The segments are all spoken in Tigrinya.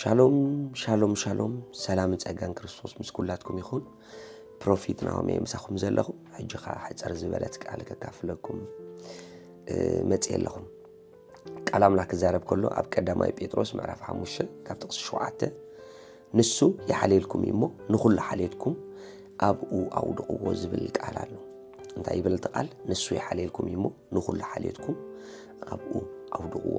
ሻሎም ሻሎም ሻሎም ሰላም ጸጋን ክርስቶስ ምስኩላትኩም ይኹን ፕሮፊት ናሆም የምሳኹም ዘለኹ ሕጅኻ ሕፀር ዝበለት ቃል ከካፍለኩም መጽየለኹም ቃል አምላክ ዛረብ ከሎ ኣብ ቀዳማይ ጴጥሮስ ምዕራፍ 5 ካብ ጥቕስ 7 ንሱ ይሓልልኩም እሞ ንኹሉ ሓልልኩም ኣብኡ ኣውድቕዎ ዝብል ቃል ኣሎ እንታይ ይብል ቃል ንሱ ይሓልልኩም እሞ ንኹሉ ሓልልኩም ኣብኡ ኣውድቕዎ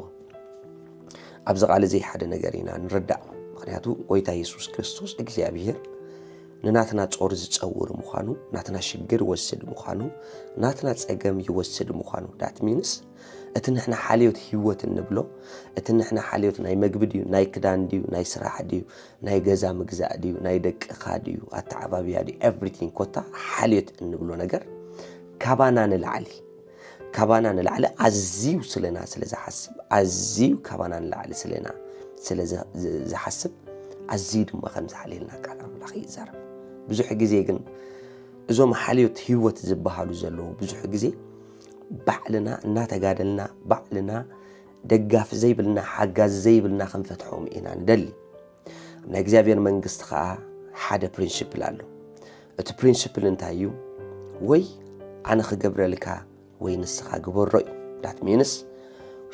ኣብዚ ቃል እዚ ሓደ ነገር ኢና ንረዳእ ምክንያቱ ጎይታ ኢየሱስ ክርስቶስ እግዚአብሔር ንናትና ጾር ዝጸውር ምዃኑ ናትና ሽግር ወስድ ምዃኑ ናትና ጸገም ይወስድ ምዃኑ ዳት ሚንስ እቲ ንሕና ሓልዮት ህይወት እንብሎ እቲ ንሕና ሓልዮት ናይ መግቢ ድዩ ናይ ክዳን ድዩ ናይ ስራሕ ድዩ ናይ ገዛ ምግዛእ ድዩ ናይ ደቅኻ ድዩ ኣተዓባብያ ድዩ ኤቭሪቲንግ ኮታ ሓልዮት እንብሎ ነገር ካባና ንላዕሊ ኣዝዩ ስለና ስለዝሓስብ ኣዝዩ ካባና ንላዕሊ ስለና ስለዝሓስብ ኣዝዩ ድማ ከም ዝሓልልና ቃል አምላኽ ይዛረብ ብዙሕ ግዜ ግን እዞም ሓልዮት ህይወት ዝበሃሉ ዘለዉ ብዙሕ ግዜ ባዕልና እናተጋደልና ባዕልና ደጋፍ ዘይብልና ሓጋዝ ዘይብልና ክንፈትሖም ኢና ንደሊ ናይ እግዚአብሔር መንግስት ከዓ ሓደ ፕሪንሲፕል ኣሎ እቲ ፕሪንሲፕል እንታይ እዩ ወይ ኣነ ክገብረልካ ወይ ንስኻ ግበሮ እዩ ዳት ሚንስ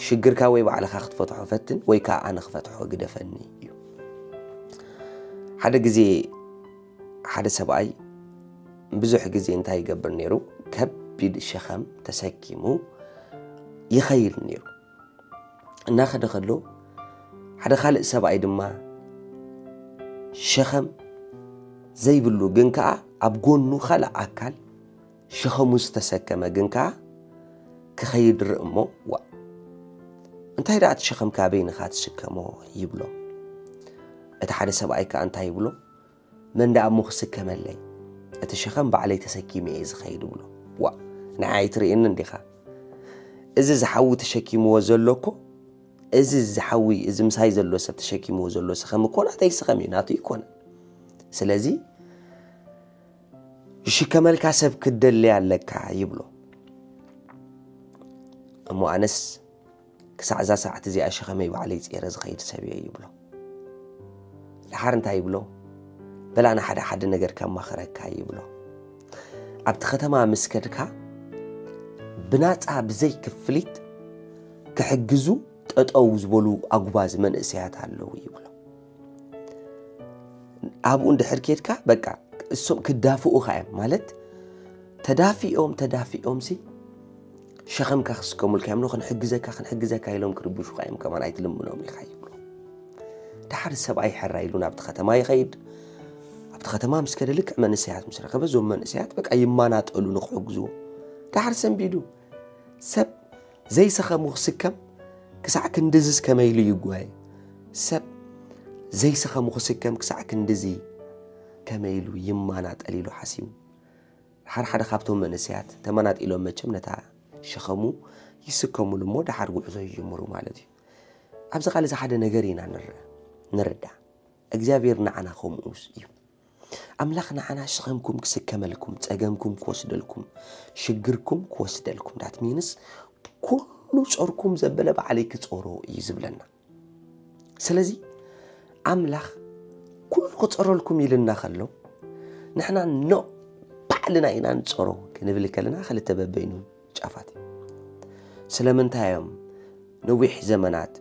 ሽግርካ ወይ ባዕልኻ ክትፈትሖ ፈትን ወይ ከዓ ኣነ ክፈትሖ ግደፈኒ እዩ ሓደ ግዜ ሓደ ሰብኣይ ብዙሕ ግዜ እንታይ ይገብር ነይሩ ከቢድ ሸኸም ተሰኪሙ ይኸይል ነይሩ እናኸደ ከሎ ሓደ ካልእ ሰብኣይ ድማ ሸኸም ዘይብሉ ግን ከዓ ኣብ ጎኑ ካልእ ኣካል ሸኸሙ ዝተሰከመ ግን ከዓ ክኸይድ ርእሞ እንታይ ዳኣ እቲ ሸኸም ካበይንኻ ትስከሞ ይብሎ እቲ ሓደ ሰብኣይ ከዓ እንታይ ይብሎ መንዳኣ እሞ ክስከመለይ እቲ ሸኸም ባዕለይ ተሰኪመ እየ ዝኸይድ ብሎ ንዓይ ትርእየኒ እንዲኻ እዚ ዝሓዊ ተሸኪምዎ ዘሎ እኮ እዚ ዝሓዊ እዚ ምሳይ ዘሎ ሰብ ተሸኪምዎ ዘሎ ሰኸም እኮ ናተይ ሰኸም እዩ ናቱ ይኮነ ስለዚ ይሽከመልካ ሰብ ክደሊ ኣለካ ይብሎ እሞ ኣነስ ክሳዕ እዛ ሰዓት እዚኣ ሸኸመይ ባዕለይ ፀረ ዝኸይድ ሰብ እየ ይብሎ ድሓር እንታይ ይብሎ በላና ሓደ ነገር ከማኽረካ ይብሎ ኣብቲ ከተማ ምስከድካ ብናፃ ብዘይ ክፍሊት ክሕግዙ ጠጠው ዝበሉ ኣጉባዝ መንእሰያት ኣለዉ ይብሎ ኣብኡ እንድሕር ኬድካ በቃ እሶም ክዳፍኡኻ እዮም ማለት ተዳፊኦም ሲ ሸኸምካ ክስከሙልካ እዮም ክንሕግዘካ ኢሎም ክርብሹኻ እዮም ከማን ኣይትልምኖም ኢኻ ይብሎ ድሓር ሰብኣይ ሕራ ኢሉ ናብቲ ከተማ ይኸይድ ኣብቲ ከተማ ምስ ከደ ልክዕ መንእሰያት ምስ ረኸበ እዞም መንእሰያት በቃ ይማናጠሉ ንክሕግዝዎ ድሓር ሰንቢዱ ሰብ ዘይሰኸሙ ክስከም ክሳዕ ክንድዝዝ ከመይሉ ይጓየ ሰብ ዘይሰኸሙ ክስከም ክሳዕ ክንድዚ ከመይሉ ይማናጠል ኢሉ ሓሲቡ ሓደ ካብቶም መንእሰያት ተመናጢሎም መቸም ነታ ሸኸሙ ይስከሙሉ እሞ ድሓር ጉዕዞ ይጅምሩ ማለት እዩ ኣብዚ ቃል እዚ ሓደ ነገር ኢና ንረዳእ እግዚአብሔር ንዓና ከምኡስ እዩ ኣምላኽ ንዓና ሸኸምኩም ክስከመልኩም ፀገምኩም ክወስደልኩም ሽግርኩም ክወስደልኩም ዳት ሚንስ ኩሉ ጾርኩም ዘበለ ባዕለይ ክጾሮ እዩ ዝብለና ስለዚ ኣምላኽ ኩሉ ክጾረልኩም ኢልና ከሎ ንሕና ባዕልና ኢና ንጾሮ ክንብል ከለና ክልተ በበይኑ ጫፋት ስለምንታዮም ነዊሕ ዘመናት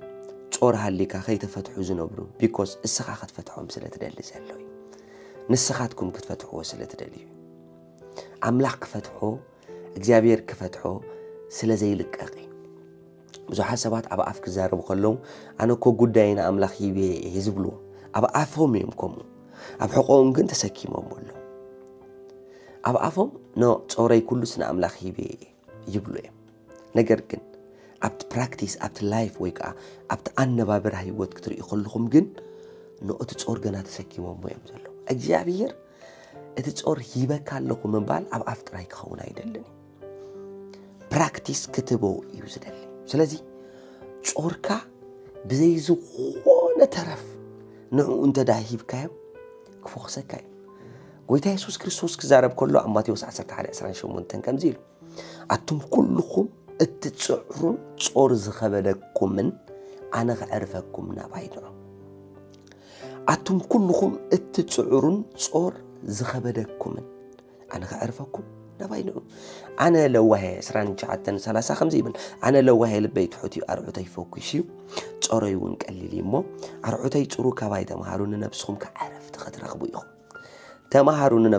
ጾር ሃሊካ ከይተፈትሑ ዝነብሩ ቢኮዝ እስኻ ክትፈትሖም ስለትደሊ ዘሎ እዩ ንስኻትኩም ክትፈትሕዎ ስለትደሊ እዩ ኣምላኽ ክፈትሖ እግዚአብሔር ክፈትሖ ስለዘይልቀቕ ብዙሓት ሰባት ኣብ ኣፍ ክዛረቡ ከለዉ ኣነ እኮ ጉዳይና ኣምላኽ ሂቤ እየ ዝብልዎ ኣብ ኣፎም እዮም ከምኡ ኣብ ሕቖኦም ግን ተሰኪሞም ኣሎ ኣብ ኣፎም ጾረይ ኩሉስ ንኣምላኽ ሂቤ ይብሉ እዮም ነገር ግን ኣብቲ ፕራክቲስ ኣብቲ ላይፍ ወይ ከዓ ኣብቲ ኣነባብራ ህይወት ክትሪኡ ከለኹም ግን እቲ ጾር ገና ተሰኪሞም እዮም ዘለዉ እግዚአብሔር እቲ ጾር ሂበካ ኣለኹ ምባል ኣብ ኣፍ ጥራይ ክኸውን ኣይደልን ፕራክቲስ ክትቦ እዩ ዝደሊ ስለዚ ጾርካ ብዘይ ዝኾነ ተረፍ ንዕኡ እንተዳሂብካዮ ክፎክሰካ እዩ ጎይታ ኢየሱስ ክርስቶስ ክዛረብ ከሎ ኣብ ማቴዎስ 11:28 ከምዚ ኢሉ ኣቱም ኩልኹም እትጽዕሩን ጾር ዝኸበደኩምን أنا غعرفكم نباينو أتم كلكم اتتصعرون صور زخبدكم أنا غعرفكم نباينو أنا لو هي سران جعتن 35 يبل أنا لو هي البيت حوتي أرعتي فوكشيو صوريون قليلي مو أرعتي صورو كباي تمهارون نفسهم كعرفت خطرخبو يخو تمهارون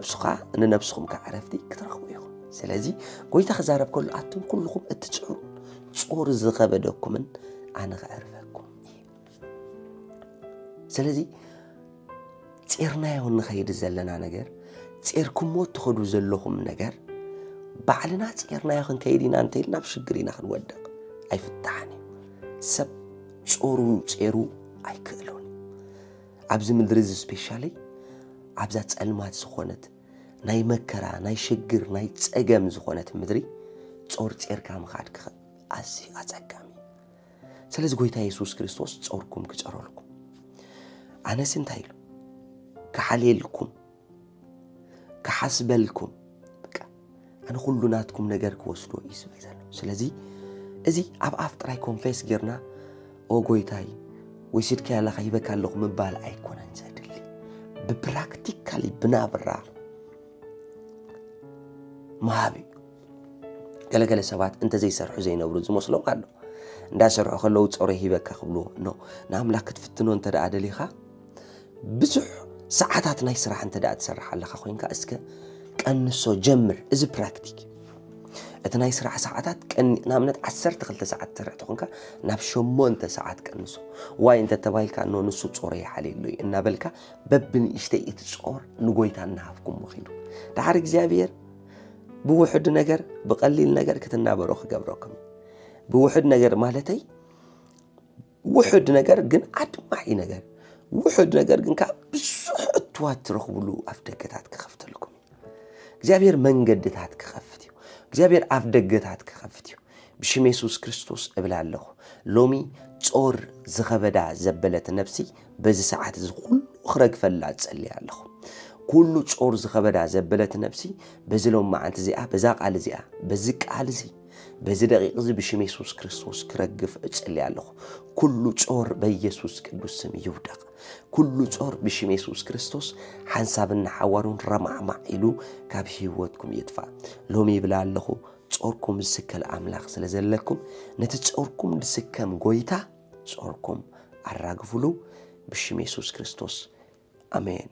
نفسهم كعرفتي كترخبو يخو سلازي قويت خزارب كل أتم كلكم اتتصعرون صور زخبدكم أنا غعرفكم سلازي تيرنا يون نخيد زلنا نجار تيركم موت تخدو زلهم نجار بعلنا تيرنا يخن كيدينا انتيلنا بشجرينا خن ودق أي فتحني سب تيرو أي كلون عبز من درز سبيشالي عبزات علمات زخونت ناي مكرا ناي شجر ناي تأجم زخونت مدري تصور تير كام خاد أسي أتأجمي سلز قويتا يسوع كريستوس تصوركم كجرالكم أنا سنتايلو كحليلكم كحسبلكم بقى أنا كلناتكم نجارك وصلوا اسم يزالو سلازي ازي أف تراي كونفيس غيرنا او غويتاي ويسيد كالا خيبك لكم مبال ايكون انزادلي ببراكتيكالي بنابرا مهابي قال سبات انت زي سرحو زي نبرو زمسلو قالو اندا سرحو خلو تصوري هيبك خبلو نو ناملاك تفتنو انت دا ادليخا بزح ساعات ناي سرح انت دا تسرح لك خوينكا اسك قنسو جمر از براكتيك اتناي سرح ساعات كن نامنت 12 ساعات ترح تخونكا ناب 8 ساعات قنسو واي انت تبايلكا انو نسو صوري حليلوي ان بالكا ببن اشتي تصور نغويتا نافكم مخيلو دحر እግዚአብሔር بوحد ነገር بقليل ነገር ከተናበረው خغبركم بوحد ነገር ማለተይ وحد ነገር ግን አድማዒ ነገር وحد ነገር ግን كبزح اتوات ترخبلو افدقታት كخفتلكم እግዚአብሔር መንገድታት كخفتዩ እግዚአብሔር አፍደገታት كخفتዩ بشم ኢየሱስ ክርስቶስ እብላለሁ ሎሚ ጾር ዝኸበዳ ዘበለት ነፍሲ በዚ ሰዓት ዝኹሉ خرግፈላ ጸልያለሁ كل ጾር ዝኸበዳ ዘበለት ነፍሲ በዝሎም ማዓንት እዚኣ በዛ ቃል እዚኣ በዚ ቃል እዚ በዚ ደቂቅ እዚ بشم ኢየሱስ ክርስቶስ ክረግፍ እጸልያለሁ كل ጾር በኢየሱስ ቅዱስ ስም ይውደቅ كل ጾር بشم ኢየሱስ ክርስቶስ حنسابنا حوارون رمعمع ኢሉ ካብ ህይወትኩም ይጥፋ ሎሚ ይብላለሁ ጾርኩም ዝስከል አምላኽ ስለዘለኩም ነቲ ጾርኩም ዝስከም ጎይታ ጾርኩም አራግፉሉ بشم ኢየሱስ ክርስቶስ አሜን